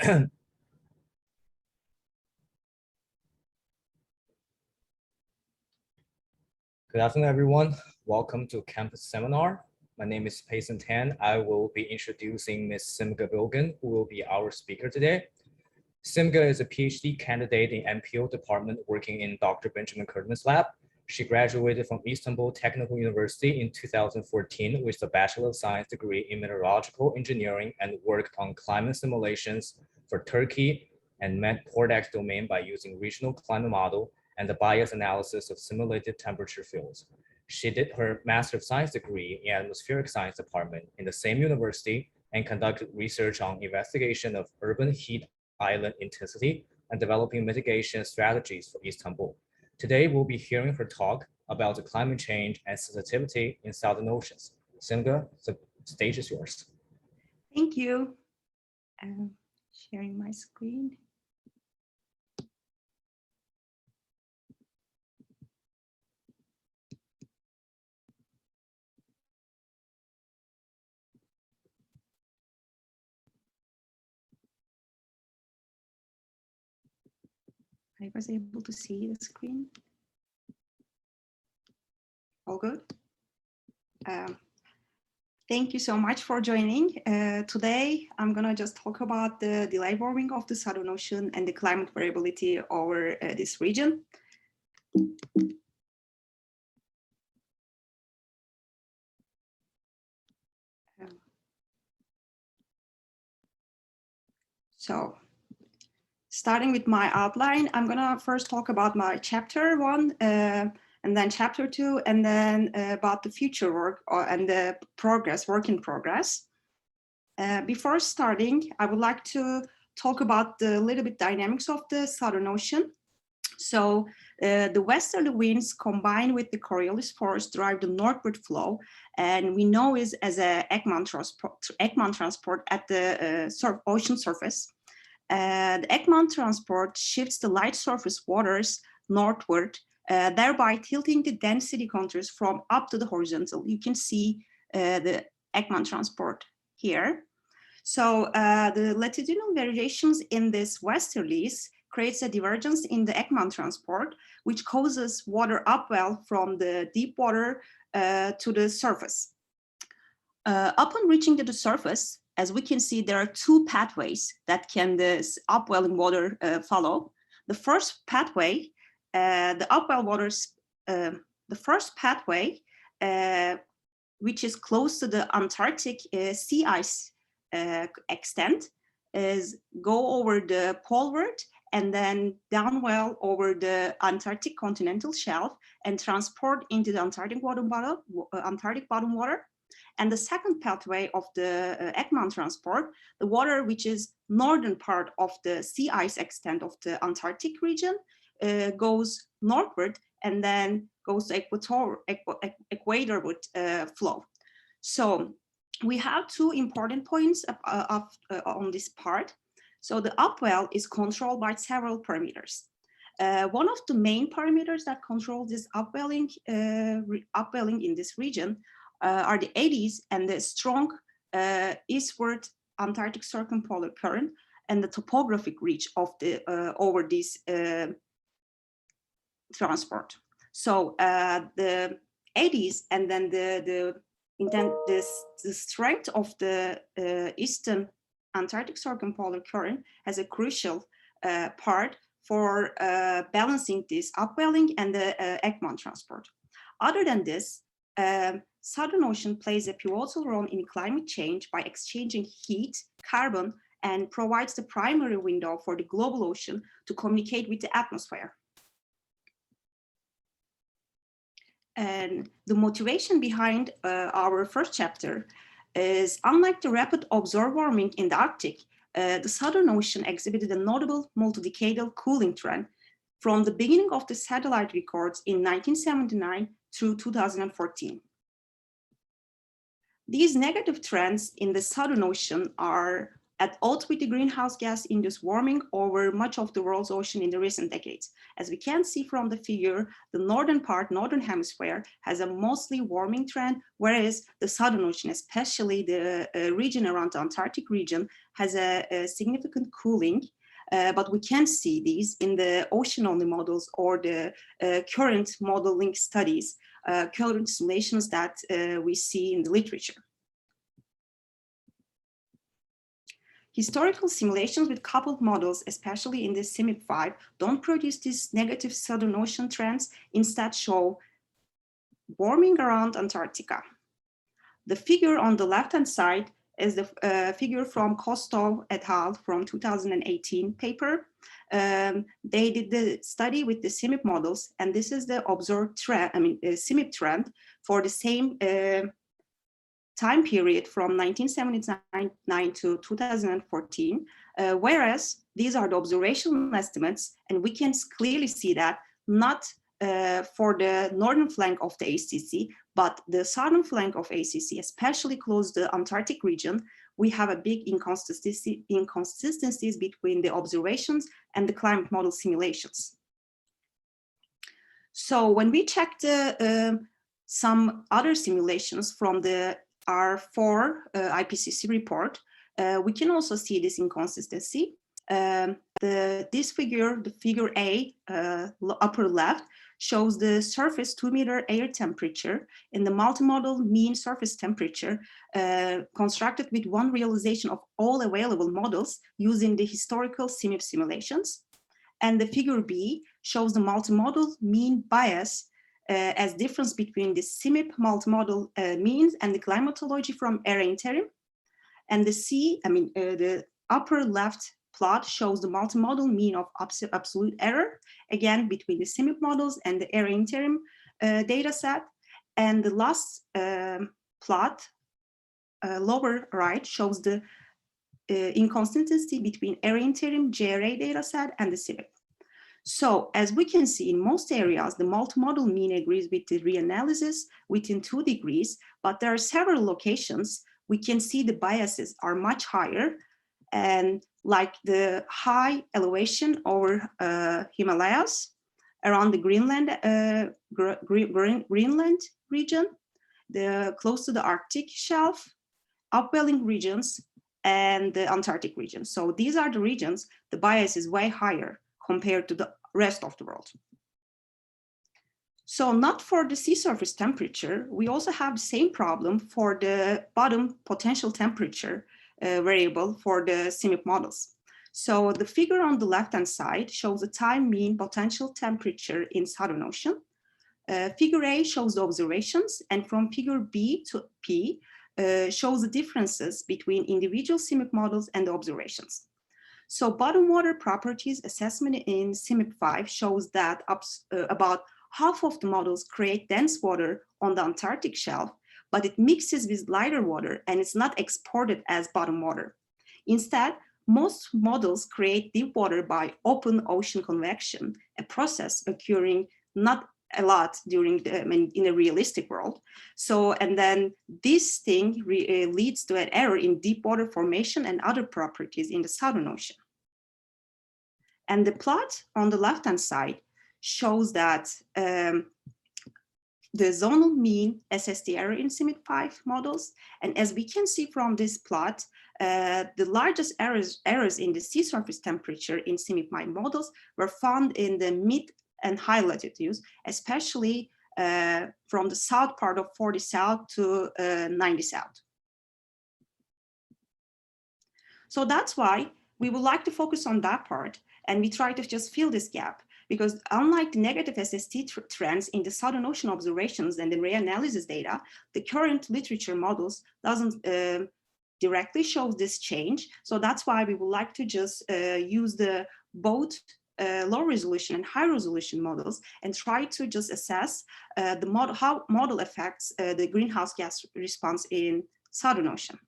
Good afternoon, everyone. Welcome to campus seminar. My name is Payson Tan. I will be introducing Ms. Simge Bilgen, who will be our speaker today. Simge is a PhD candidate in MPO department working in Dr. Benjamin Kurtman's lab. She graduated from Istanbul Technical University in 2014 with a Bachelor of Science degree in Meteorological Engineering and worked on climate simulations for Turkey and Med-Portex domain by using regional climate model and the bias analysis of simulated temperature fields. She did her Master of Science degree in Atmospheric Science department in the same university and conducted research on investigation of urban heat island intensity and developing mitigation strategies for Istanbul. Today, we'll be hearing her talk about the climate change and sensitivity in Southern Oceans. Simge, the stage is yours. Thank you. Sharing my screen. I was able to see the screen. All good. Thank you so much for joining. Today, I'm gonna just talk about the delayed warming of the Southern Ocean and the climate variability over this region. So, starting with my outline, I'm gonna first talk about my chapter 1, and then chapter 2, and then about the future work and the work in progress. Before starting, I would like to talk about the little bit dynamics of the Southern Ocean. So the westerly winds combined with the Coriolis force drive the northward flow, and we know is as a Ekman transport at the ocean surface. The Ekman transport shifts the light surface waters northward, thereby tilting the density contours from up to the horizontal. You can see the Ekman transport here. So the latitudinal variations in this westerlies creates a divergence in the Ekman transport, which causes water upwell from the deep water to the surface. Upon reaching to the surface, as we can see, there are two pathways that can this upwelling water follow. The first pathway, the upwell waters, the first pathway, which is close to the Antarctic sea ice extent, is go over the poleward and then downwell over the Antarctic continental shelf and transport into the Antarctic bottom water. And the second pathway of the Ekman transport, the water which is northern part of the sea ice extent of the Antarctic region, goes northward and then goes to equatorward flow. So we have two important points on this part. So the upwell is controlled by several parameters. One of the main parameters that control this upwelling in this region are the eddies and the strong eastward Antarctic circumpolar current and the topographic reach of the over this transport. So the eddies and then the strength of the eastern Antarctic circumpolar current has a crucial part for balancing this upwelling and the Ekman transport. Other than this, Southern Ocean plays a pivotal role in climate change by exchanging heat, carbon, and provides the primary window for the global ocean to communicate with the atmosphere. And the motivation behind our first chapter is, unlike the rapid observed warming in the Arctic, the Southern Ocean exhibited a notable multi-decadal cooling trend from the beginning of the satellite records in 1979 through 2014. These negative trends in the Southern Ocean are at odds with the greenhouse gas-induced warming over much of the world's ocean in the recent decades. As we can see from the figure, the northern part, Northern Hemisphere, has a mostly warming trend, whereas the Southern Ocean, especially the region around the Antarctic region, has a significant cooling. But we can see these in the ocean-only models or the current modeling studies, current simulations that we see in the literature. Historical simulations with coupled models, especially in the CIMIP-5, don't produce these negative Southern Ocean trends, instead show warming around Antarctica. The figure on the left-hand side is the figure from Kostov et al. From 2018 paper. They did the study with the CIMIP models, and this is the observed trend, CIMIP trend for the same time period from 1979 to 2014, whereas these are the observational estimates, and we can clearly see that not for the northern flank of the ACC, but the southern flank of ACC, especially close to the Antarctic region, we have a big inconsistencies between the observations and the climate model simulations. So when we checked some other simulations from the R4 IPCC report, we can also see this inconsistency. This figure, the figure A, upper left, shows the surface 2-meter air temperature in the multimodal mean surface temperature constructed with one realization of all available models using the historical CIMIP simulations. And the figure B shows the multimodal mean bias as difference between the CIMIP multimodal means and the climatology from area interim. And the C, the upper left plot shows the multimodal mean of absolute error, again, between the CIMIP models and the area interim data set. And the last plot, lower right, shows the inconsistency between area interim JRA data set and the CIMIP. So as we can see, in most areas, the multimodal mean agrees with the reanalysis within 2 degrees, but there are several locations we can see the biases are much higher, and like the high elevation over Himalayas, around the Greenland region, close to the Arctic shelf, upwelling regions, and the Antarctic region. So these are the regions, the bias is way higher compared to the rest of the world. So not for the sea surface temperature, we also have the same problem for the bottom potential temperature variable for the CIMIP models. So the figure on the left-hand side shows the time mean potential temperature in Southern Ocean. Figure A shows the observations, and from figure B to P shows the differences between individual CIMIP models and the observations. So bottom water properties assessment in CIMIP-5 shows that about half of the models create dense water on the Antarctic shelf, but it mixes with lighter water and it's not exported as bottom water. Instead, most models create deep water by open ocean convection, a process occurring not a lot during in a realistic world. So, and then this thing leads to an error in deep water formation and other properties in the Southern Ocean. And the plot on the left-hand side shows that the zonal mean SST error in CIMIP-5 models. And as we can see from this plot, the largest errors in the sea surface temperature in CIMIP-5 models were found in the mid and high latitudes, especially from the south part of 40 south to 90 south. So that's why we would like to focus on that part, and we try to just fill this gap, because unlike the negative SST trends in the Southern Ocean observations and the reanalysis data, the current literature models doesn't directly show this change. So that's why we would like to just use the both low resolution and high resolution models and try to just assess the model, how model affects the greenhouse gas response in Southern Ocean.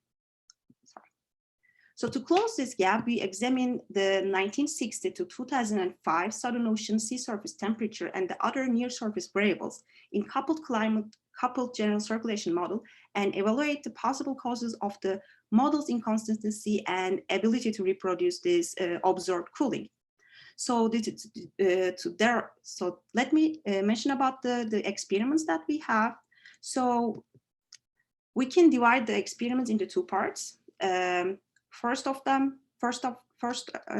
So to close this gap, we examine the 1960 to 2005 Southern Ocean sea surface temperature and the other near surface variables in coupled coupled general circulation model and evaluate the possible causes of the model's inconsistency and ability to reproduce this observed cooling. So, let me mention about the experiments that we have. So we can divide the experiments into two parts. First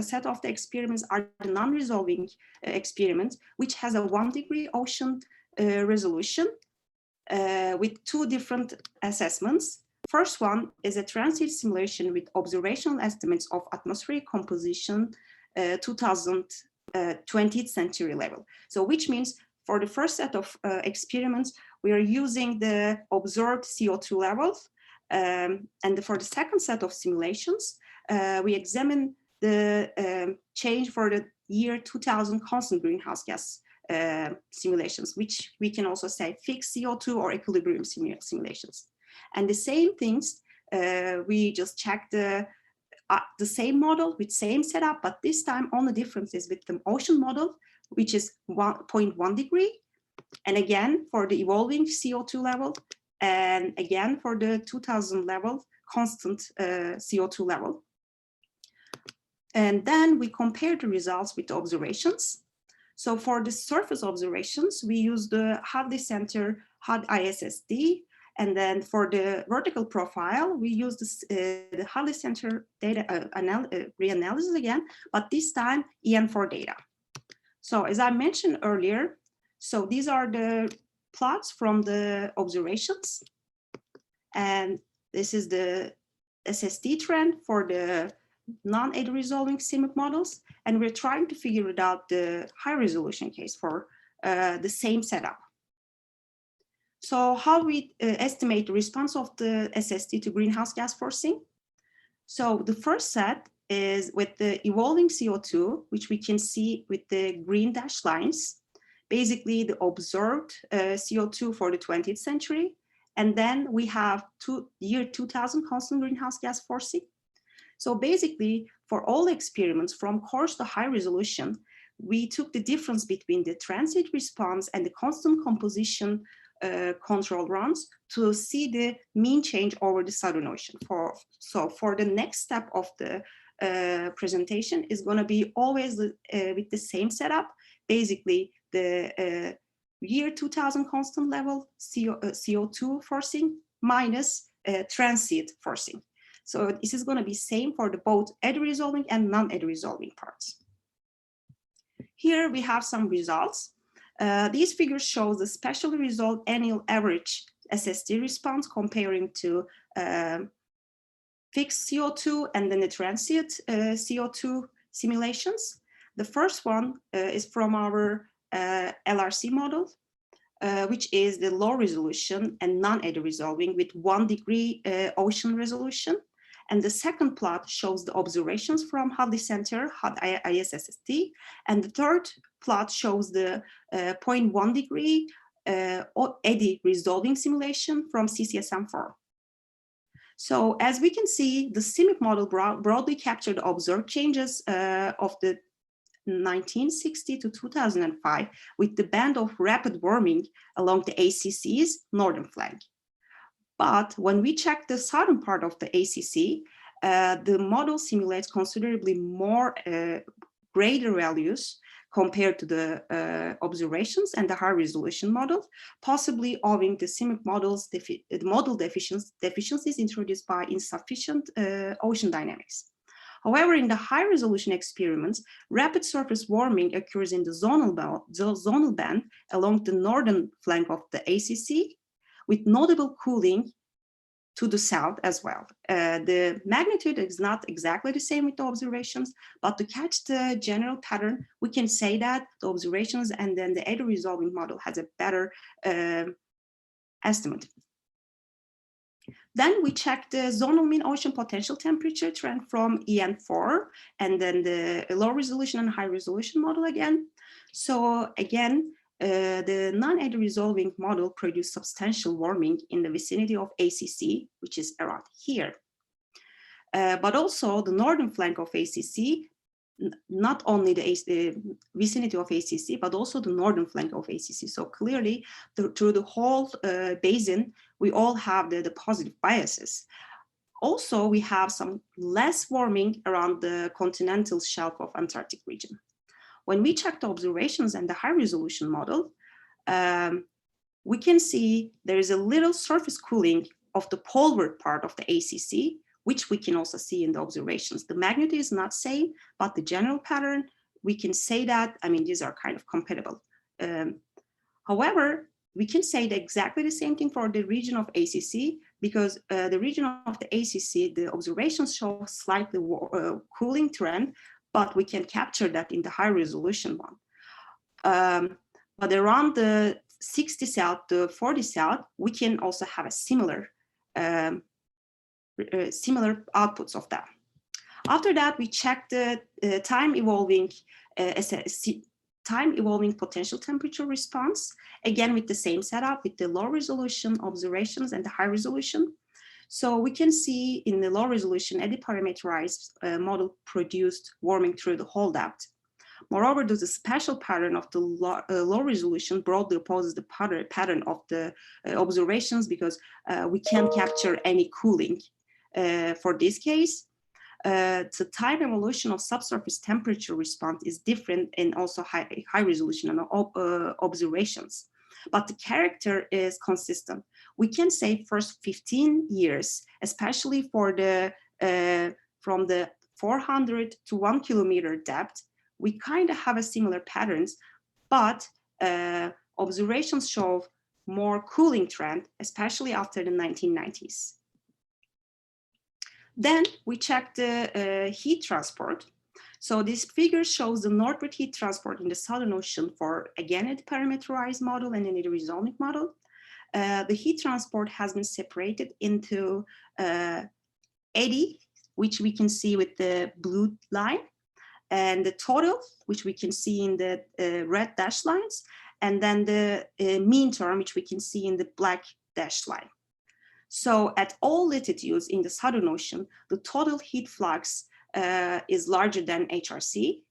set of the experiments are the non-resolving experiments, which has a 1 degree ocean resolution with two different assessments. First one is a transit simulation with observational estimates of atmospheric composition 20th century level. So which means for the first set of experiments, we are using the observed CO2 levels. And for the second set of simulations, we examine the change for the year 2000 constant greenhouse gas simulations, which we can also say fixed CO2 or equilibrium simulations. And the same things, we just check the same model with same setup, but this time only difference is with the ocean model, which is 0.1 degree. And again, for the evolving CO2 level, and again, for the 2000 level, constant CO2 level. And then we compare the results with the observations. So for the surface observations, we use the Hadley Center HUD ISSD. And then for the vertical profile, we use the Hadley Center data reanalysis again, but this time EN4 data. So as I mentioned earlier, so these are the plots from the observations. And this is the SSD trend for the non-eddy resolving CIMIC models. And we're trying to figure it out the high resolution case for the same setup. So how we estimate the response of the SSD to greenhouse gas forcing? So the first set is with the evolving CO2, which we can see with the green dashed lines, basically the observed CO2 for the 20th century. And then we have year 2000 constant greenhouse gas forcing. So basically for all experiments from coarse to high resolution, we took the difference between the transit response and the constant composition control runs to see the mean change over the Southern Ocean. So for the next step of the presentation is going to be always with the same setup, basically the year 2000 constant level CO2 forcing minus transit forcing. So this is going to be same for the both eddy resolving and non-eddy resolving parts. Here we have some results. These figures show the specially resolved annual average SSD response comparing to fixed CO2 and then the transit CO2 simulations. The first one is from our LRC model, which is the low resolution and non-eddy resolving with 1 degree ocean resolution. And the second plot shows the observations from Hadley Center, HUD ISSD. And the third plot shows the 0.1 degree eddy resolving simulation from CCSM4. So as we can see, the CIMIC model broadly captured the observed changes of the 1960 to 2005 with the band of rapid warming along the ACC's northern flank. But when we check the southern part of the ACC, the model simulates considerably more greater values compared to the observations and the high resolution model, possibly owing to CIMIC models, the model deficiencies introduced by insufficient ocean dynamics. However, in the high resolution experiments, rapid surface warming occurs in the zonal band along the northern flank of the ACC, with notable cooling to the south as well. The magnitude is not exactly the same with the observations, but to catch the general pattern, we can say that the observations and then the eddy resolving model has a better estimate. Then we check the zonal mean ocean potential temperature trend from EN4 and then the low resolution and high resolution model again. So again, the non-eddy resolving model produced substantial warming in the vicinity of ACC, which is around here. But also the northern flank of ACC not only the vicinity of ACC, but also the northern flank of ACC. So clearly, through the whole basin, we all have the positive biases. Also, we have some less warming around the continental shelf of Antarctic region. When we check the observations and the high resolution model, we can see there is a little surface cooling of the poleward part of the ACC, which we can also see in the observations. The magnitude is not same, but the general pattern, we can say that, I mean, these are kind of compatible. However, we can say exactly the same thing for the region of ACC, because the region of the ACC, the observations show slightly cooling trend, but we can capture that in the high resolution one. But around the 60 south to 40 south, we can also have a similar outputs of that. After that, we check the time evolving potential temperature response, again with the same setup, with the low resolution observations and the high resolution. So we can see in the low resolution eddy parameterized model produced warming through the whole depth. Moreover, there's a special pattern of the low resolution broadly opposes the pattern of the observations, because we can't capture any cooling for this case. The time evolution of subsurface temperature response is different in also high resolution and observations, but the character is consistent. We can say first 15 years, especially for the from the 400 to 1 kilometer depth, we kind of have a similar patterns, but observations show more cooling trend, especially after the 1990s. Then we check the heat transport. So this figure shows the northward heat transport in the Southern Ocean for, again, a parameterized model and an resolving model. The heat transport has been separated into eddy, which we can see with the blue line, and the total, which we can see in the red dashed lines, and then the mean term, which we can see in the black dashed line. So at all latitudes in the Southern Ocean, the total heat flux is larger than HRC,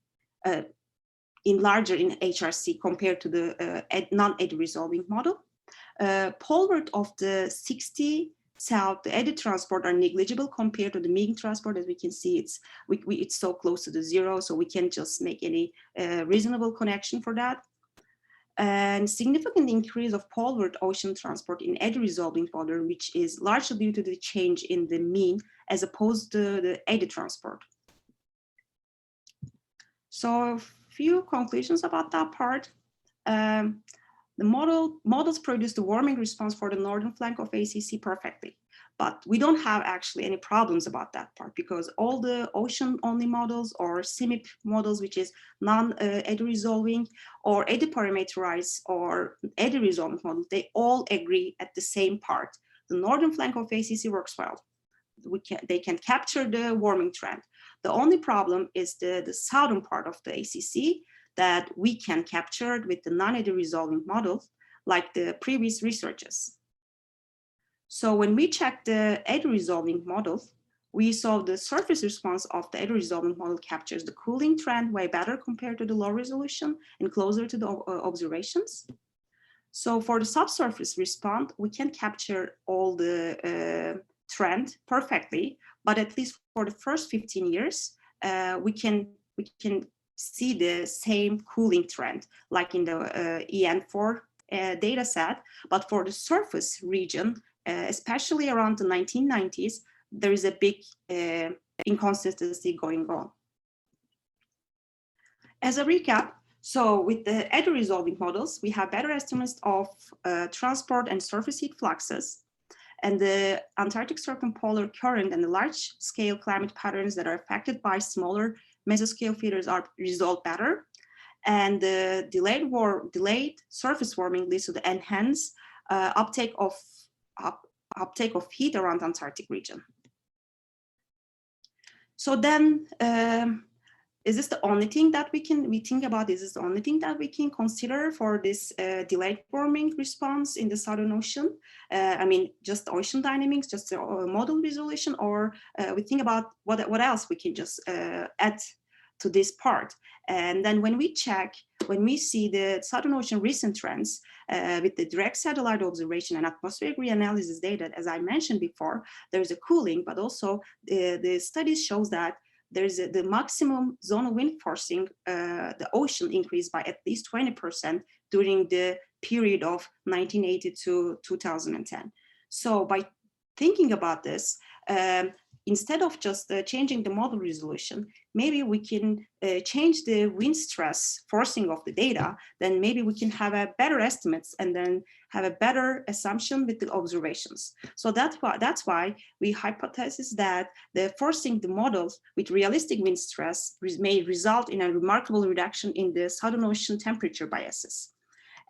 larger in HRC compared to the non-eddy resolving model. Poleward of the 60 south, the eddy transport are negligible compared to the mean transport. As we can see, it's so close to the zero, so we can't just make any reasonable connection for that. And significant increase of poleward ocean transport in eddy resolving model, which is largely due to the change in the mean as opposed to the eddy transport. So a few conclusions about that part. The models produce the warming response for the northern flank of ACC perfectly, but we don't have actually any problems about that part, because all the ocean-only models or CMIP models, which is non-eddy resolving or eddy parameterized or eddy resolving model, they all agree at the same part. The northern flank of ACC works well. They can capture the warming trend. The only problem is the southern part of the ACC that we can capture with the non-eddy resolving models, like the previous researches. So when we check the eddy resolving model, we saw the surface response of the eddy resolving model captures the cooling trend way better compared to the low resolution and closer to the observations. So for the subsurface response, we can capture all the trend perfectly, but at least for the first 15 years, we can see the same cooling trend like in the EN4 data set, but for the surface region, especially around the 1990s, there is a big inconsistency going on. As a recap, so with the eddy resolving models, we have better estimates of transport and surface heat fluxes, and the Antarctic circumpolar current and the large-scale climate patterns that are affected by smaller meso-scale feeders are resolved better. And the delayed surface warming leads to the enhanced uptake of heat around the Antarctic region. So then, is this the only thing that we think about? Is this the only thing that we can consider for this delayed warming response in the Southern Ocean? I mean, just ocean dynamics, just the model resolution, or we think about what else we can just add to this part. And then when we see the Southern Ocean recent trends with the direct satellite observation and atmospheric reanalysis data, as I mentioned before, there's a cooling, but also the studies shows that there's the maximum zonal wind forcing, the ocean increased by at least 20% during the period of 1980 to 2010. So by thinking about this, instead of just changing the model resolution, maybe we can change the wind stress forcing of the data, then maybe we can have a better estimates and then have a better assumption with the observations. So that's why we hypothesize that the forcing the models with realistic wind stress may result in a remarkable reduction in the Southern Ocean temperature biases.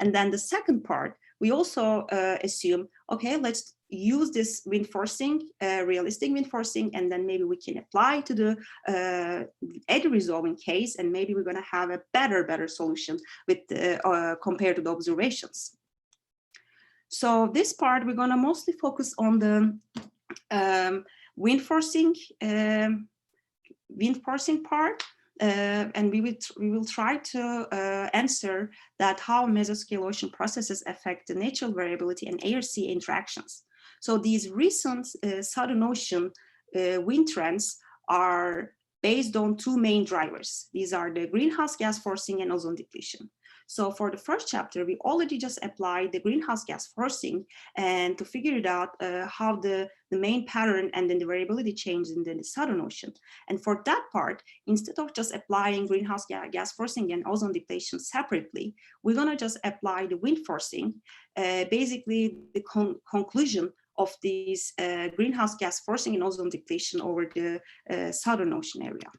And then the second part, we also assume, okay, let's use this wind forcing, realistic wind forcing, and then maybe we can apply to the eddy resolving case, and maybe we're going to have a better solution with compared to the observations. So this part, we're going to mostly focus on the wind forcing part. And we will try to answer that how meso-scale ocean processes affect the natural variability and air-sea interactions. So these recent Southern Ocean wind trends are based on two main drivers. These are the greenhouse gas forcing and ozone depletion. So for the first chapter, we already just applied the greenhouse gas forcing and to figure it out how the main pattern and then the variability changes in the Southern Ocean. And for that part, instead of just applying greenhouse gas forcing and ozone depletion separately, we're going to just apply the wind forcing, basically the conclusion of these greenhouse gas forcing and ozone depletion over the Southern Ocean area.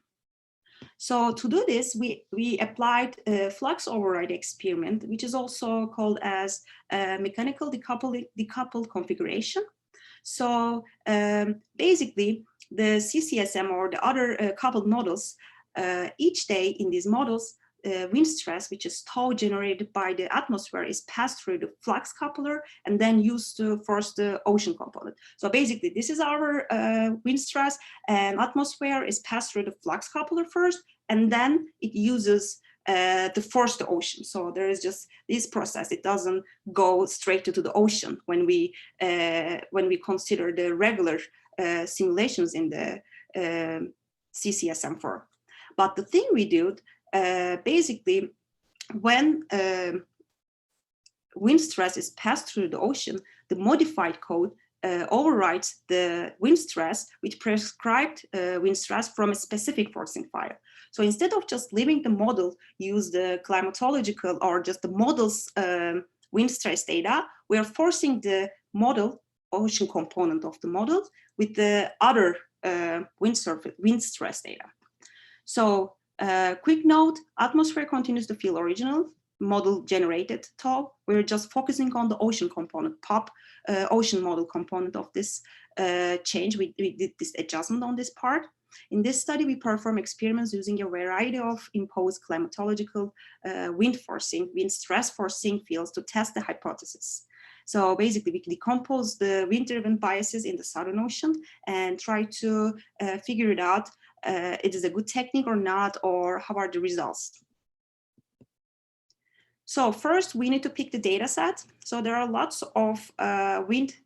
So to do this, we applied a flux override experiment, which is also called as mechanical decoupled configuration. So basically, the CCSM or the other coupled models, each day in these models, wind stress, which is tau generated by the atmosphere, is passed through the flux coupler and then used to force the ocean component. So basically, this is our wind stress, and atmosphere is passed through the flux coupler first, and then it uses to force the ocean. So there is just this process. It doesn't go straight to the ocean when we consider the regular simulations in the CCSM4. But the thing we do, basically, when wind stress is passed through the ocean, the modified code overrides the wind stress with prescribed wind stress from a specific forcing file. So instead of just leaving the model use the climatological or just the model's wind stress data, we are forcing the model ocean component of the model with the other wind stress data. So quick note, atmosphere continues to feel original, model generated tau. We're just focusing on the ocean component, POP, ocean model component of this change. We did this adjustment on this part. In this study, we perform experiments using a variety of imposed climatological wind stress forcing fields to test the hypothesis. So basically, we decompose the wind-driven biases in the Southern Ocean and try to figure it out. It is a good technique or not, or how are the results? So first, we need to pick the data set. So there are lots of wind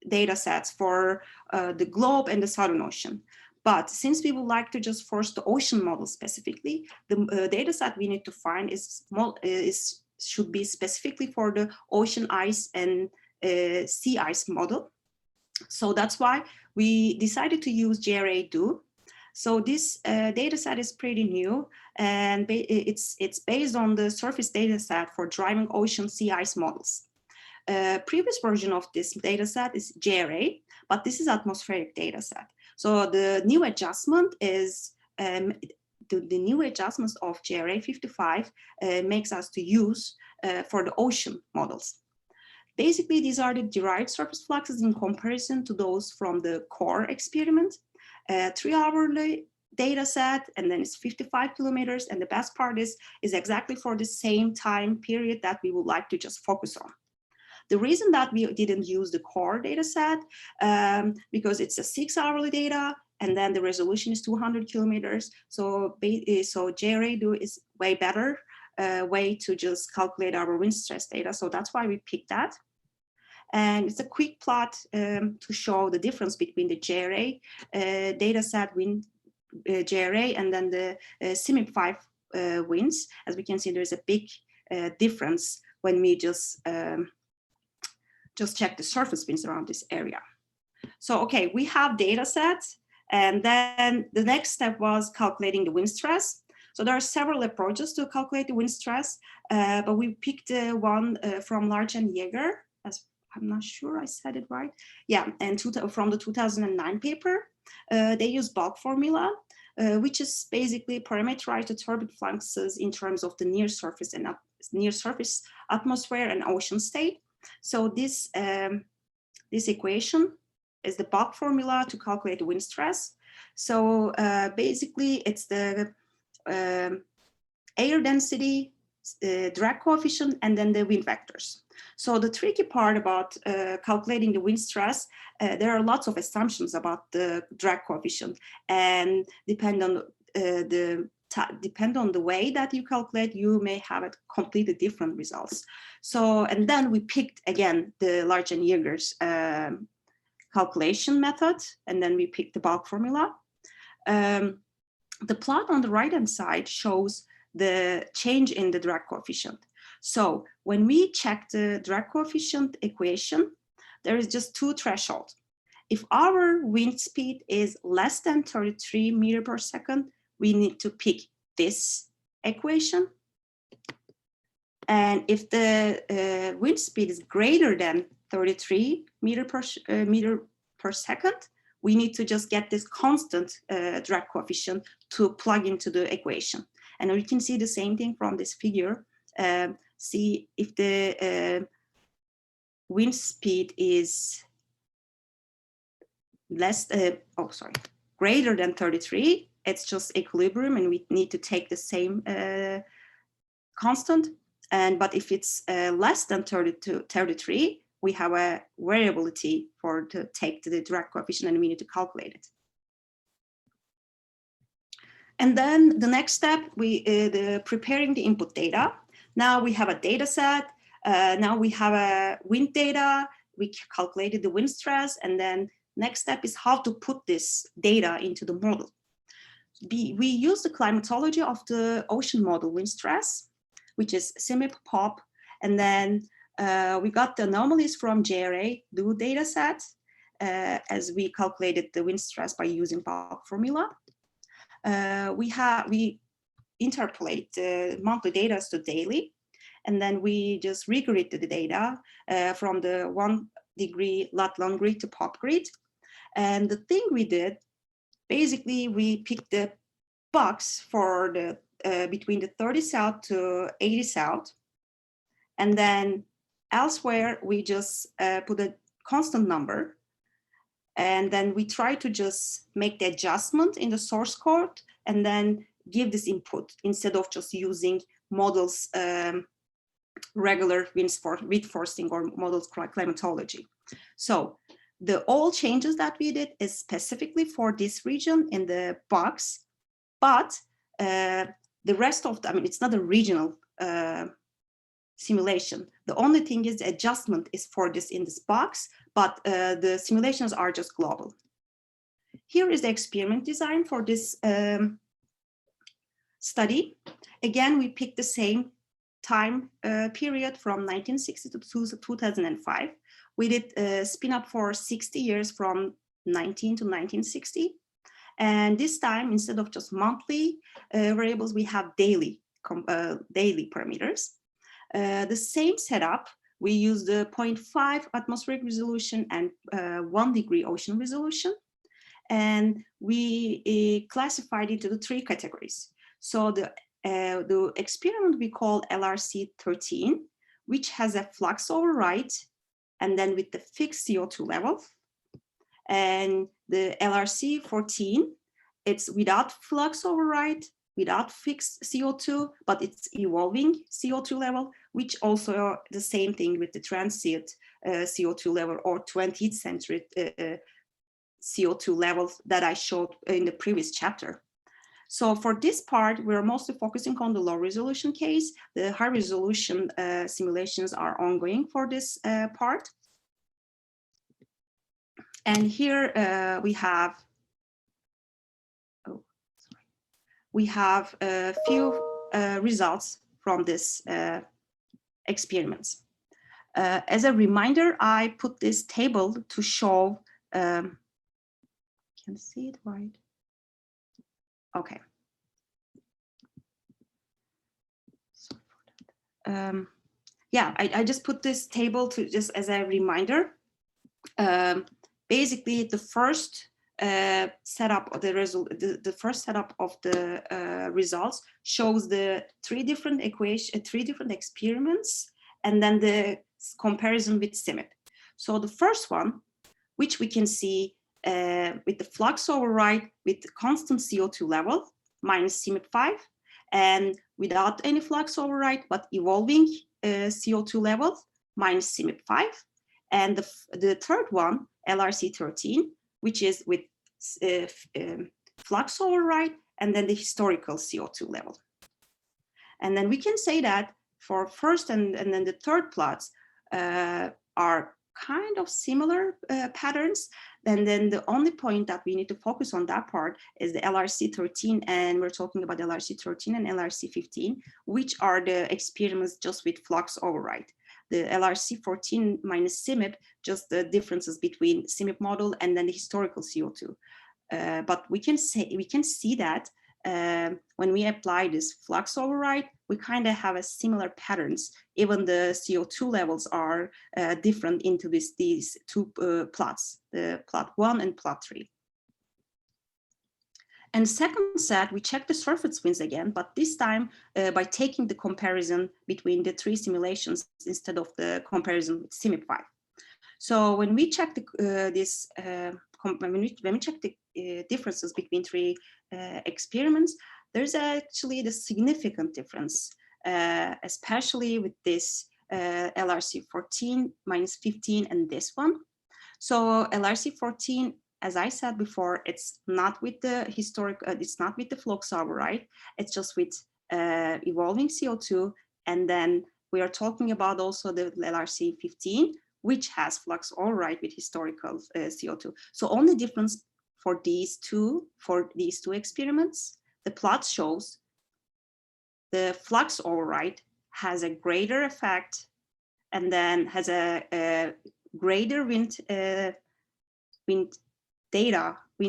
data sets for the globe and the Southern Ocean. But since we would like to just force the ocean model specifically, the data set we need to find should be specifically for the ocean ice and sea ice model. So that's why we decided to use JRA-DO. So this data set is pretty new, and it's based on the surface data set for driving ocean sea ice models. Previous version of this data set is JRA, but this is atmospheric data set. So the new adjustment is the new adjustments of JRA 55 makes us to use for the ocean models. Basically, these are the derived surface fluxes in comparison to those from the core experiment. 3-hourly data set, and then it's 55 kilometers. And the best part is exactly for the same time period that we would like to just focus on. The reason that we didn't use the core data set, because it's a 6-hourly data, and then the resolution is 200 kilometers. So JRA is way better way to just calculate our wind stress data. So that's why we picked that. And it's a quick plot to show the difference between the JRA data set wind JRA and then the CIMIP 5 winds. As we can see, there's a big difference when we just check the surface winds around this area. So, okay, we have data sets, and then the next step was calculating the wind stress. So there are several approaches to calculate the wind stress, but we picked one from Large and Jaeger, as I'm not sure I said it right. Yeah, and from the 2009 paper, they use bulk formula, which is basically parameterized the turbid fluxes in terms of the near surface and near surface atmosphere and ocean state. So this equation is the bulk formula to calculate the wind stress. So basically, it's the air density, drag coefficient, and then the wind vectors. So the tricky part about calculating the wind stress, there are lots of assumptions about the drag coefficient, and depend on the way that you calculate, you may have a completely different results. So, and then we picked again the Large and Jaeger's calculation method, and then we picked the bulk formula. The plot on the right-hand side shows the change in the drag coefficient. So when we check the drag coefficient equation, there is just two thresholds. If our wind speed is less than 33 meters per second, we need to pick this equation. And if the wind speed is greater than 33 meters per second, we need to just get this constant drag coefficient to plug into the equation. And we can see the same thing from this figure. See if the wind speed is greater than 33, it's just equilibrium, and we need to take the same constant. But if it's less than 33, we have a variability to take the drag coefficient, and we need to calculate it. And then the next step, preparing the input data. Now we have a data set. Now we have a wind data. We calculated the wind stress, and then next step is how to put this data into the model. We use the climatology of the ocean model wind stress, which is CIMIP POP, and then we got the anomalies from JRA do data set as we calculated the wind stress by using bulk formula. We interpolate the monthly data to daily, and then we just regrid the data from the 1 degree lat long grid to pop grid. And the thing we did, basically we picked the box for the between the 30 south to 80 south, and then elsewhere we just put a constant number, and then we try to just make the adjustment in the source code and then give this input instead of just using models regular wind forcing or models climatology. So all changes that we did is specifically for this region in the box, but the rest of it's not a regional simulation. The only thing is the adjustment is for this in this box, but the simulations are just global. Here is the experiment design for this study. Again, we picked the same time period from 1960 to 2005. We did spin up for 60 years from 19 to 1960. And this time, instead of just monthly variables, we have daily parameters. The same setup, we use the 0.5 atmospheric resolution and 1 degree ocean resolution. And we classified it into 3 categories. So the experiment we call LRC 13, which has a flux override, and then with the fixed CO2 level. And the LRC 14, it's without flux override, without fixed CO2, but it's evolving CO2 level, which also the same thing with the transient CO2 level or 20th century CO2 levels that I showed in the previous chapter. So for this part, we're mostly focusing on the low resolution case. The high resolution simulations are ongoing for this part. And here we have a few results from this experiments. As a reminder, I put this table to show, can see it right? Okay. Sorry for that. Yeah, I just put this table to just as a reminder. Basically, the first setup of the first setup of the results shows the three different experiments, and then the comparison with CIMIP. So the first one, which we can see with the flux override with the constant CO2 level minus CIMIP 5, and without any flux override but evolving CO2 level minus CIMIP 5, and the third one, LRC 13, which is with flux override and then the historical CO2 level. And then we can say that for first and then the third plots are kind of similar patterns. And then the only point that we need to focus on that part is the LRC 13, and we're talking about LRC 13 and LRC 15, which are the experiments just with flux override. The LRC 14 minus CIMIP, just the differences between CIMIP model and then the historical CO2. But we can see that when we apply this flux override, we kind of have a similar patterns. Even the CO2 levels are different into these two plots, the plot 1 and plot 3. And second set, we check the surface winds again, but this time by taking the comparison between the three simulations instead of the comparison with CIMIP 5. So when we check when we check the differences between three experiments, there's actually the significant difference, especially with this LRC 14 minus 15 and this one. So LRC 14, as I said before, it's not with the it's not with the flux override, it's just with evolving CO2. And then we are talking about also the LRC 15, which has flux override with historical CO2. So only difference for these two experiments, the plot shows the flux override has a greater effect and then has a greater wind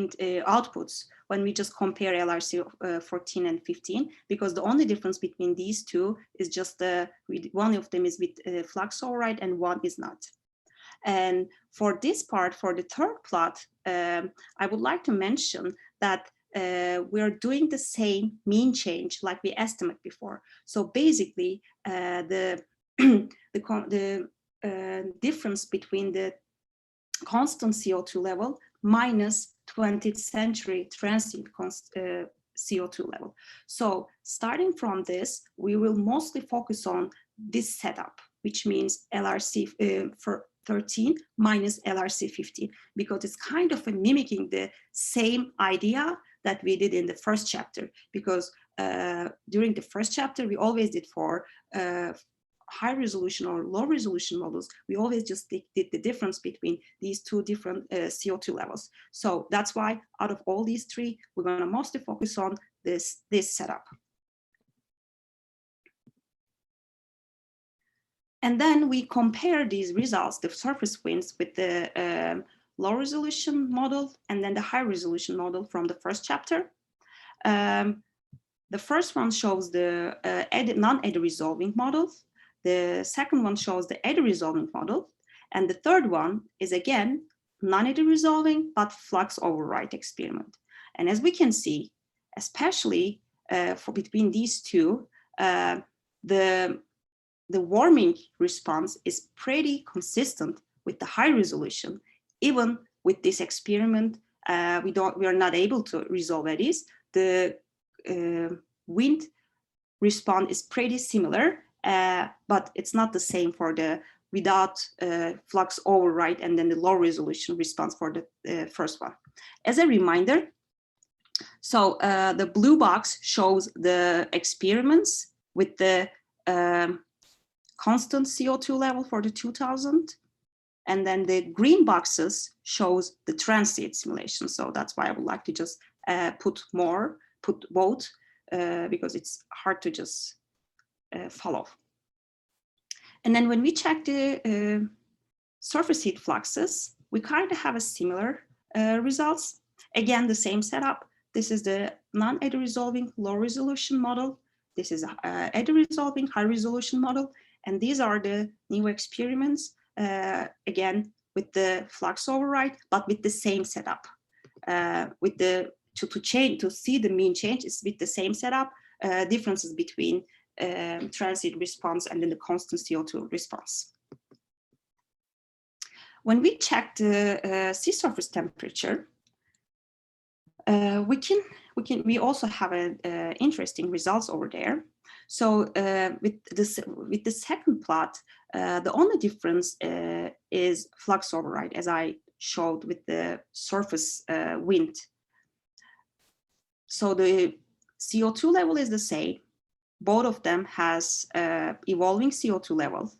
outputs when we just compare LRC 14 and 15, because the only difference between these two is just one of them is with flux override and one is not. And for this part, for the third plot, I would like to mention that we're doing the same mean change like we estimated before. So basically, the difference between the constant CO2 level minus 20th century transient CO2 level. So starting from this, we will mostly focus on this setup, which means LRC for 13 minus LRC 15, because it's kind of mimicking the same idea that we did in the first chapter, because during the first chapter, we always did for high resolution or low resolution models, we always just did the difference between these two different CO2 levels. So that's why out of all these three, we're going to mostly focus on this setup. And then we compare these results, the surface winds, with the low resolution model and then the high resolution model from the first chapter. The first one shows the non-eddy resolving model. The second one shows the eddy resolving model. And the third one is again, non-eddy resolving, but flux override experiment. And as we can see, especially for between these two, the warming response is pretty consistent with the high resolution. Even with this experiment, we are not able to resolve eddies. The wind response is pretty similar, but it's not the same for the without flux override and then the low resolution response for the first one. As a reminder, so the blue box shows the experiments with the constant CO2 level for the 2000. And then the green boxes shows the transient simulation. So that's why I would like to just put both, because it's hard to just follow. And then when we check the surface heat fluxes, we kind of have a similar results. Again, the same setup. This is the non-eddy resolving low resolution model. This is eddy resolving high resolution model. And these are the new experiments, again, with the flux override, but with the same setup. With the to see the mean change is with the same setup, differences between transient response and then the constant CO2 response. When we check the sea surface temperature, we also have interesting results over there. So with the second plot, the only difference is flux override, as I showed with the surface wind. So the CO2 level is the same. Both of them has evolving CO2 level,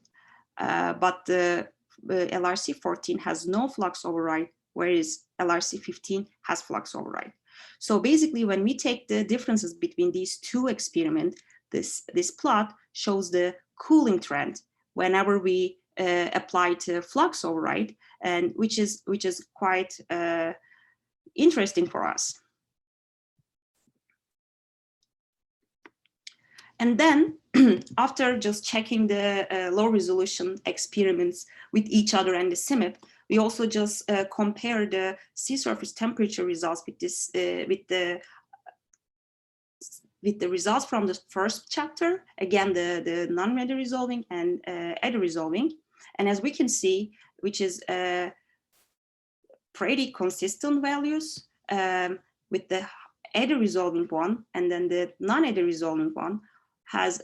but the LRC14 has no flux override, whereas LRC15 has flux override. So basically, when we take the differences between these two experiments, this plot shows the cooling trend whenever we apply to flux override, and which is quite interesting for us. And then after just checking the low resolution experiments with each other and the CMIP, we also just compare the sea surface temperature results with this with the results from the first chapter, again, the non-eddy resolving and eddy resolving. And as we can see, which is pretty consistent values with the eddy resolving one, and then the non-eddy resolving one has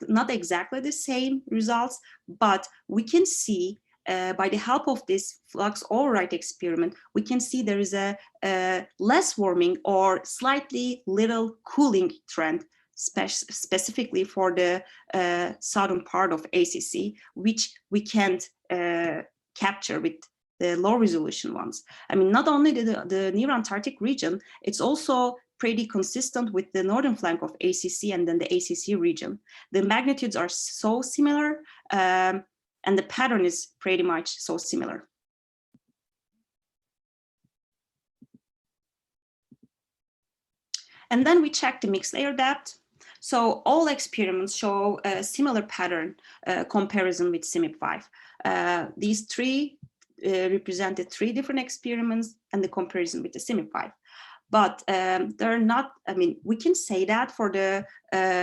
not exactly the same results, but we can see by the help of this flux override experiment, we can see there is a less warming or slightly little cooling trend, specifically for the southern part of ACC, which we can't capture with the low resolution ones. I mean, not only the near Antarctic region, it's also pretty consistent with the northern flank of ACC and then the ACC region. The magnitudes are so similar, and the pattern is pretty much so similar. And then we check the mixed layer depth. So all experiments show a similar pattern comparison with CMIP-5. These three represented three different experiments and the comparison with the CMIP-5. But they're not, I mean, we can say that for the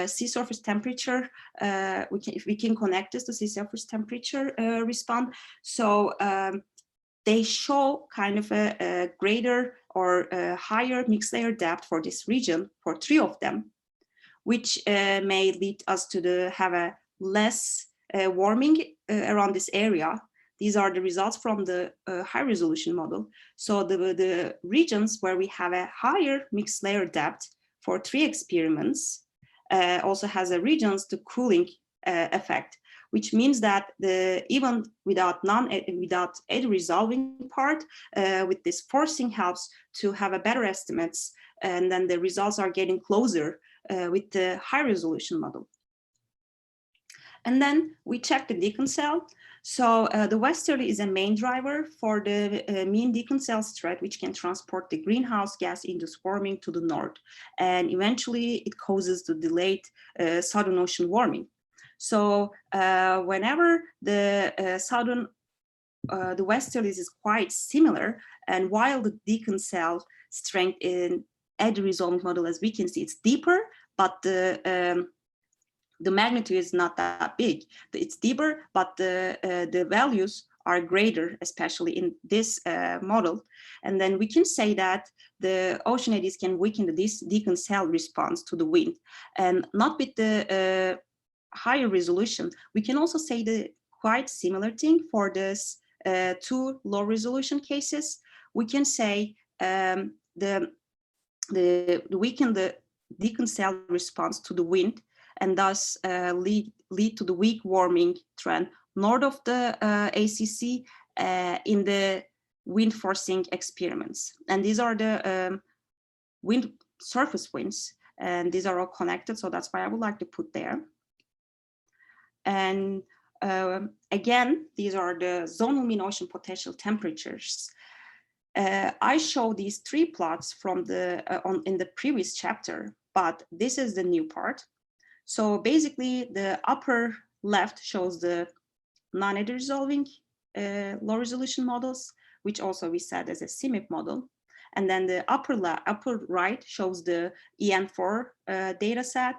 sea surface temperature, if we can connect this to sea surface temperature response. So they show kind of a greater or a higher mixed layer depth for this region, for three of them, which may lead us to have a less warming around this area. These are the results from the high resolution model. So the regions where we have a higher mixed layer depth for three experiments also has a regions to cooling effect, which means that even without eddy resolving part, with this forcing helps to have a better estimates, and then the results are getting closer with the high resolution model. And then we check the deconsel. So the westerly is a main driver for the mean deconsel threat, which can transport the greenhouse gas induced warming to the north. And eventually it causes the delayed Southern Ocean warming. So whenever the the westerlies is quite similar, and while the deconsel strength in eddy resolving model, as we can see, it's deeper, but the magnitude is not that big. It's deeper, but the values are greater, especially in this model. And then we can say that the ocean eddies can weaken the deconsel response to the wind, and not with the higher resolution. We can also say the quite similar thing for this two low resolution cases. We can say weaken the deconsal response to the wind, and thus lead to the weak warming trend north of the ACC in the wind forcing experiments. And these are the wind surface winds, and these are all connected, so that's why I would like to put there. And again, these are the zonal mean ocean potential temperatures. I show these three plots from the in the previous chapter, but this is the new part. So basically, the upper left shows the non-eddy resolving low resolution models, which also we said as a CMIP model. And then the upper right shows the EN4 data set.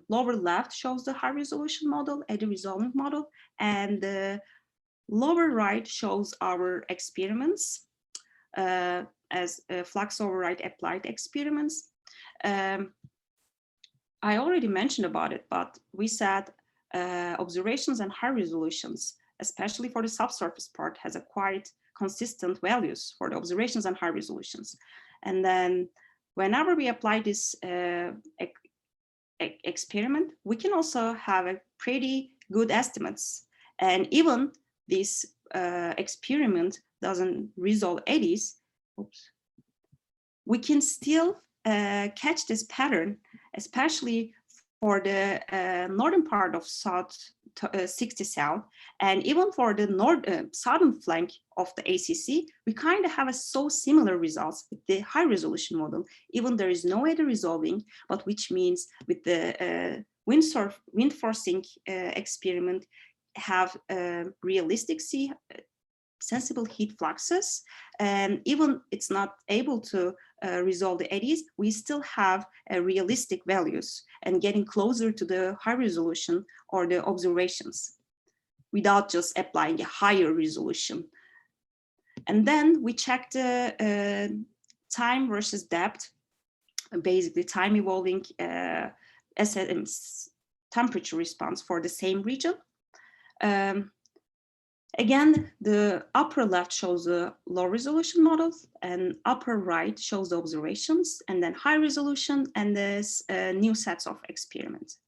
Lower left shows the high resolution model, eddy resolving model, and the lower right shows our experiments as flux override applied experiments. I already mentioned about it, but we said observations and high resolutions, especially for the subsurface part, has a quite consistent values for the observations and high resolutions. And then whenever we apply this experiment, we can also have a pretty good estimates. And even this experiment doesn't resolve eddies, we can still catch this pattern, especially for the northern part of South 60 South, and even for the southern flank of the ACC, we kind of have so similar results with the high resolution model. Even there is no eddy resolving, but which means with the wind forcing experiment have realistic sensible heat fluxes, and even it's not able to resolve the eddies, we still have realistic values and getting closer to the high resolution or the observations without just applying a higher resolution. And then we check the time versus depth, basically time evolving temperature response for the same region. Again, the upper left shows the low resolution models, and upper right shows the observations, and then high resolution, and there's new sets of experiments.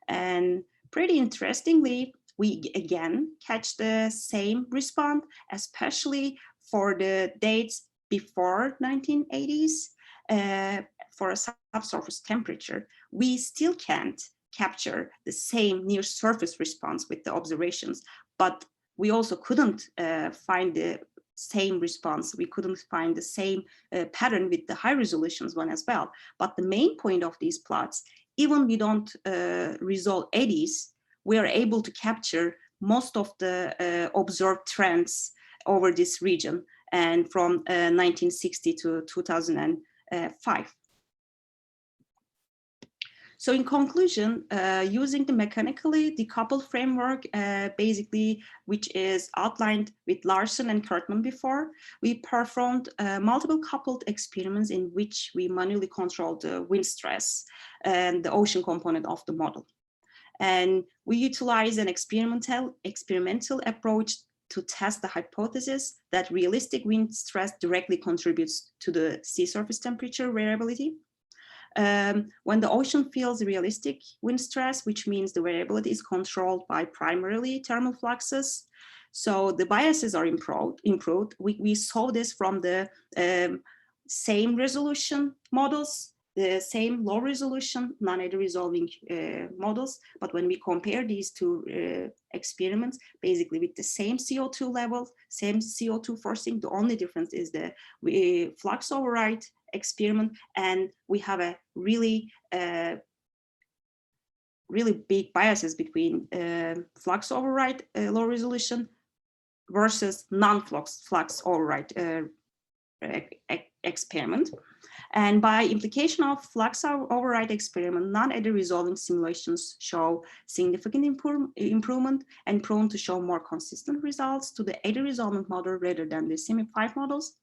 And pretty interestingly, we again catch the same response, especially for the dates before 1980s. For a subsurface temperature, we still can't capture the same near surface response with the observations, but we also couldn't find the same response. We couldn't find the same pattern with the high resolutions one as well. But the main point of these plots, even we don't resolve eddies, we are able to capture most of the observed trends over this region, and from 1960 to 2005. So in conclusion, using the mechanically decoupled framework, basically, which is outlined with Larson and Kurtman before, we performed multiple coupled experiments in which we manually controlled the wind stress and the ocean component of the model. And we utilize an experimental approach to test the hypothesis that realistic wind stress directly contributes to the sea surface temperature variability. When the ocean feels realistic wind stress, which means the variability is controlled by primarily thermal fluxes, so the biases are improved. We saw this from the same resolution models, the same low resolution non-eddy resolving models, but when we compare these two experiments, basically with the same CO2 level, same CO2 forcing, the only difference is the flux override experiment, and we have a really big biases between flux override low resolution versus non-flux override experiment. And by implication of flux override experiment, non-eddy resolving simulations show significant improvement and prone to show more consistent results to the eddy resolving model rather than the CMIP5 models.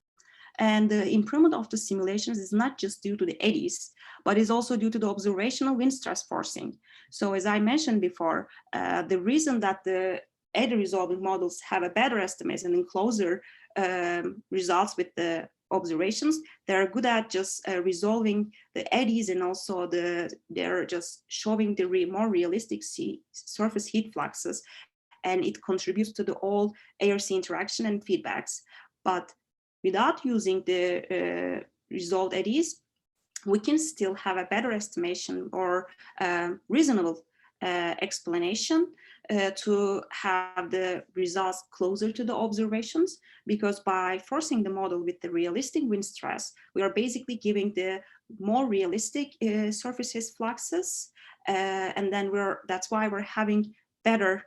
And the improvement of the simulations is not just due to the eddies, but is also due to the observational wind stress forcing. So as I mentioned before, the reason that the eddy resolving models have a better estimation and closer results with the observations. They're good at just resolving the eddies, and also they're just showing the more realistic surface heat fluxes, and it contributes to the all air-sea interaction and feedbacks. But without using the resolved eddies, we can still have a better estimation or reasonable explanation to have the results closer to the observations, because by forcing the model with the realistic wind stress, we are basically giving the more realistic surface fluxes, and then that's why we're having better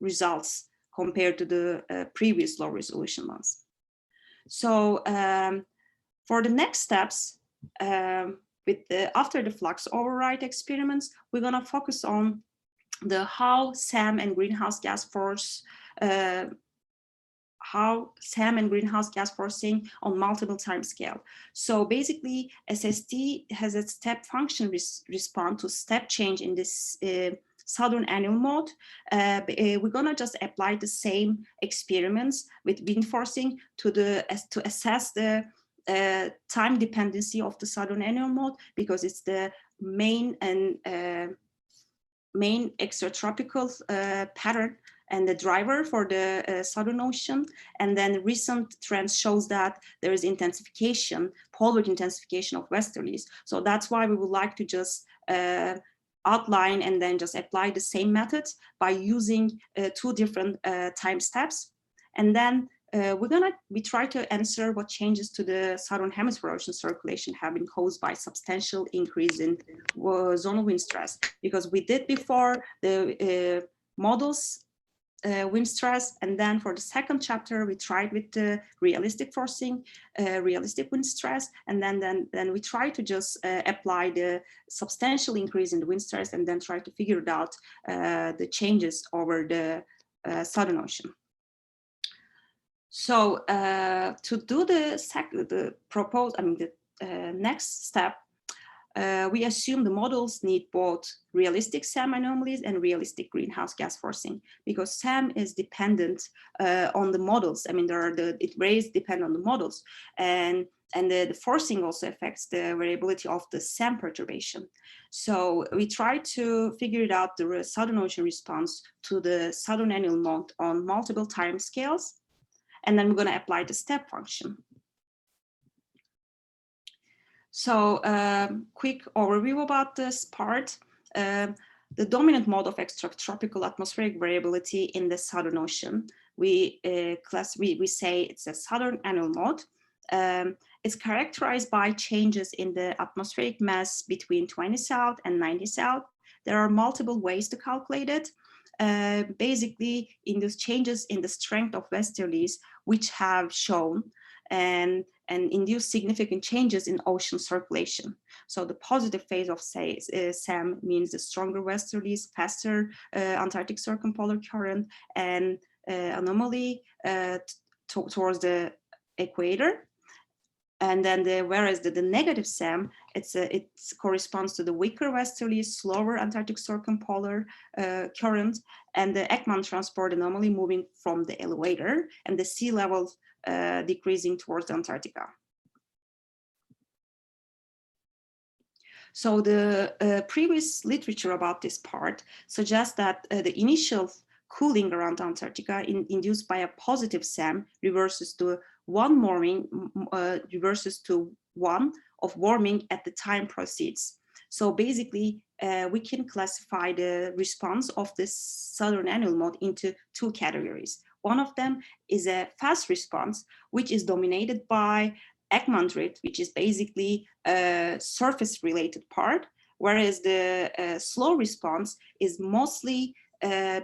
results compared to the previous low resolution ones. So for the next steps, after the flux override experiments, we're going to focus on how SAM and greenhouse gas forcing on multiple time scale. So basically, SST has a step function response to step change in this Southern Annular Mode. We're gonna just apply the same experiments with wind forcing to assess the time dependency of the Southern Annular Mode, because it's the main extratropical pattern and the driver for the Southern Ocean. And then recent trends shows that there is intensification, polar intensification of westerlies. So that's why we would like to just outline and then just apply the same methods by using two different time steps. And then we try to answer what changes to the Southern Hemisphere ocean circulation have been caused by substantial increase in zonal wind stress, because we did before the models wind stress, and then for the second chapter we tried with the realistic forcing, realistic wind stress, and then we try to just apply the substantial increase in the wind stress, and then try to figure it out the changes over the Southern Ocean. So to do the next step, we assume the models need both realistic SAM anomalies and realistic greenhouse gas forcing, because SAM is dependent on the models. I mean, it depend on the models, and the forcing also affects the variability of the SAM perturbation. So we try to figure it out, the Southern Ocean response to the Southern Annular Mode on multiple time scales. And then we're going to apply the step function. So quick overview about this part. The dominant mode of extratropical atmospheric variability in the Southern Ocean, we say it's a Southern Annular Mode. It's characterized by changes in the atmospheric mass between 20 south and 90 south. There are multiple ways to calculate it. Basically, in those changes in the strength of westerlies, which have shown and induce significant changes in ocean circulation. So the positive phase of SAM means the stronger westerlies, faster Antarctic circumpolar current, and anomaly towards the equator. And then whereas the negative SAM, it corresponds to the weaker westerly, slower Antarctic circumpolar current, and the Ekman transport anomaly moving from the elevator, and the sea level decreasing towards Antarctica. So the previous literature about this part suggests that the initial cooling around Antarctica induced by a positive SAM reverses to one of warming at the time proceeds. So basically, we can classify the response of this Southern Annular Mode into two categories. One of them is a fast response, which is dominated by Ekman drift, which is basically a surface-related part, whereas the slow response is mostly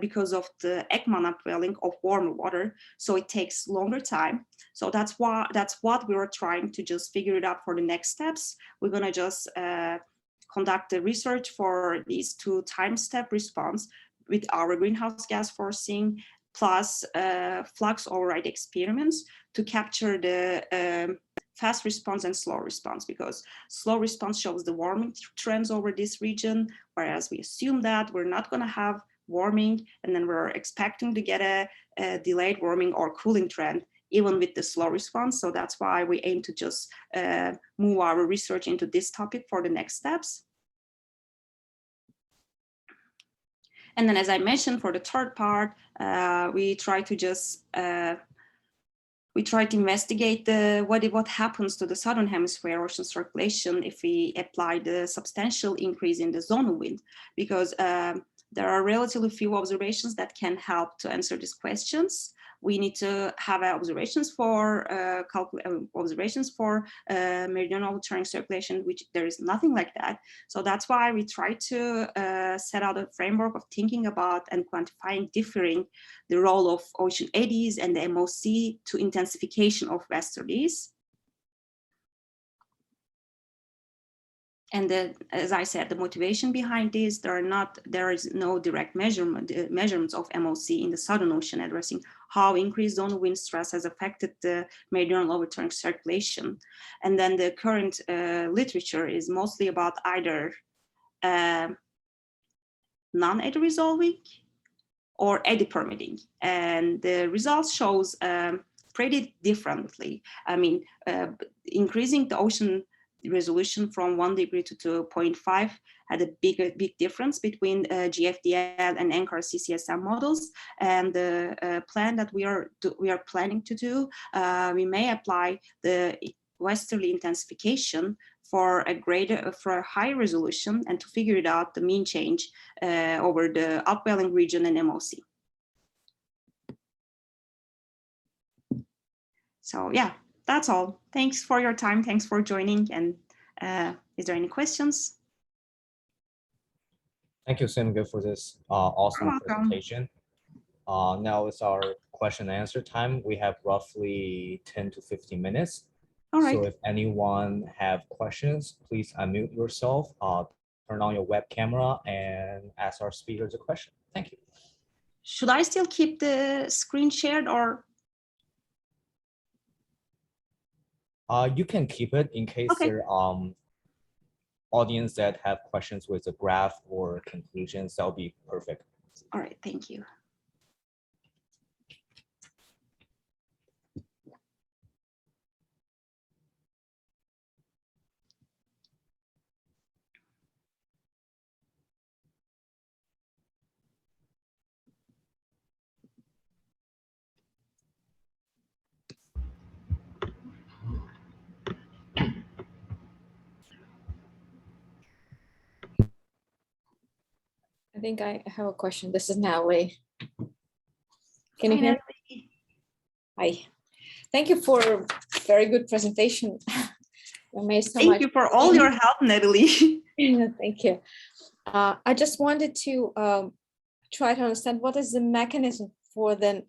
because of the Ekman upwelling of warmer water, so it takes longer time. So that's what we were trying to just figure it out for the next steps. We're gonna just conduct the research for these two time step response with our greenhouse gas forcing plus flux override experiments to capture the fast response and slow response, because slow response shows the warming trends over this region, whereas we assume that we're not gonna have warming, and then we're expecting to get a delayed warming or cooling trend even with the slow response. So that's why we aim to just move our research into this topic for the next steps. And then, as I mentioned, for the third part, we try to just investigate what happens to the Southern Hemisphere ocean circulation if we apply the substantial increase in the zonal wind, because there are relatively few observations that can help to answer these questions. We need to have observations for meridional overturning circulation, which there is nothing like that. So that's why we try to set out a framework of thinking about and quantifying the role of ocean eddies and the MOC to intensification of westerlies. And as I said, the motivation behind this, there is no direct measurements of MOC in the Southern Ocean addressing how increased zonal wind stress has affected the meridional overturning circulation. And then the current literature is mostly about either non-eddy resolving or eddy permitting. And the results shows pretty differently. I mean, increasing the ocean resolution from 1 degree to 2.5 had a big difference between GFDL and NCAR CCSM models. And the plan that we are planning to do, we may apply the westerly intensification for a high resolution and to figure it out the mean change over the upwelling region and MOC. So yeah, that's all. Thanks for your time. Thanks for joining. And is there any questions? Thank you, Simge, for this awesome presentation. Now it's our question and answer time. We have roughly 10 to 15 minutes. All right. So if anyone have questions, please unmute yourself, turn on your web camera and ask our speakers a question. Thank you. Should I still keep the screen shared or? You can keep it in case Okay. there audience that have questions with a graph or conclusions. That'll be perfect. All right, thank you. I think I have a question. This is Natalie. Can you hear me? Hi. Thank you for a very good presentation. Thank you for all your help, Natalie. Thank you. I just wanted to try to understand what is the mechanism for the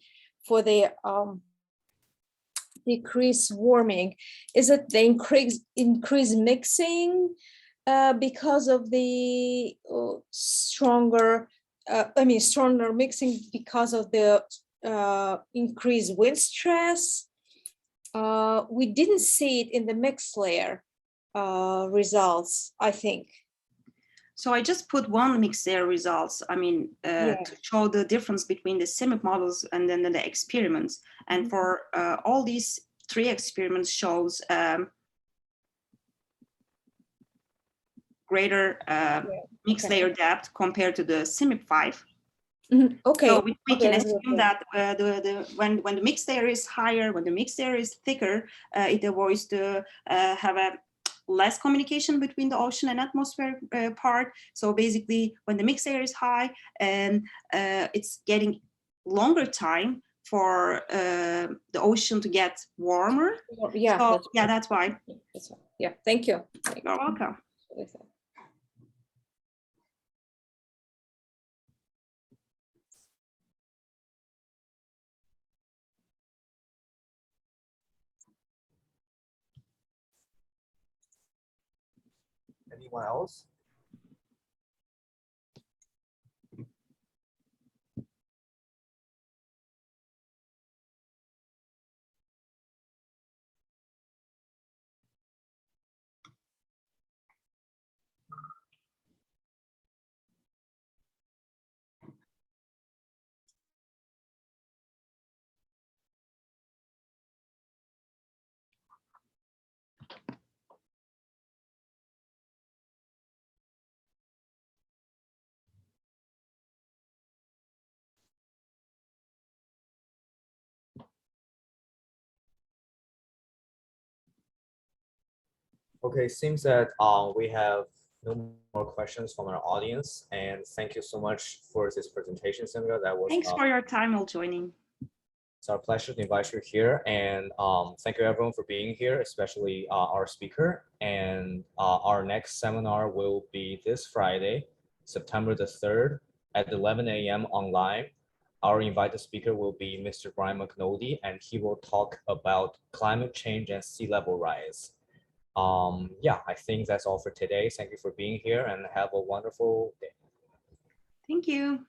decreased warming. Is it the increased mixing because of the stronger mixing because of the increased wind stress? We didn't see it in the mixed layer results, I think. So I just put one mixed layer results, I mean, to show the difference between the CIMIC models and then the experiments. And for all these 3 experiments shows greater mixed layer depth compared to the CIMIC 5. Okay. So we can assume that when the mixed layer is higher, when the mixed layer is thicker, it avoids to have a less communication between the ocean and atmosphere part. So basically, when the mixed layer is high, and it's getting longer time for the ocean to get warmer. Yeah. So, that's why. Yeah. Thank you. You're welcome. Anyone else? Okay, seems that we have no more questions from our audience, and thank you so much for this presentation, Simge. That was Thanks for your time while joining. it's our pleasure to invite you here, and thank you everyone for being here, especially our speaker. And our next seminar will be this Friday, September the 3rd at 11 a.m. online. Our invited speaker will be Mr. Brian McNulty, and he will talk about climate change and sea level rise. Yeah, I think that's all for today. Thank you for being here and have a wonderful day. Thank you.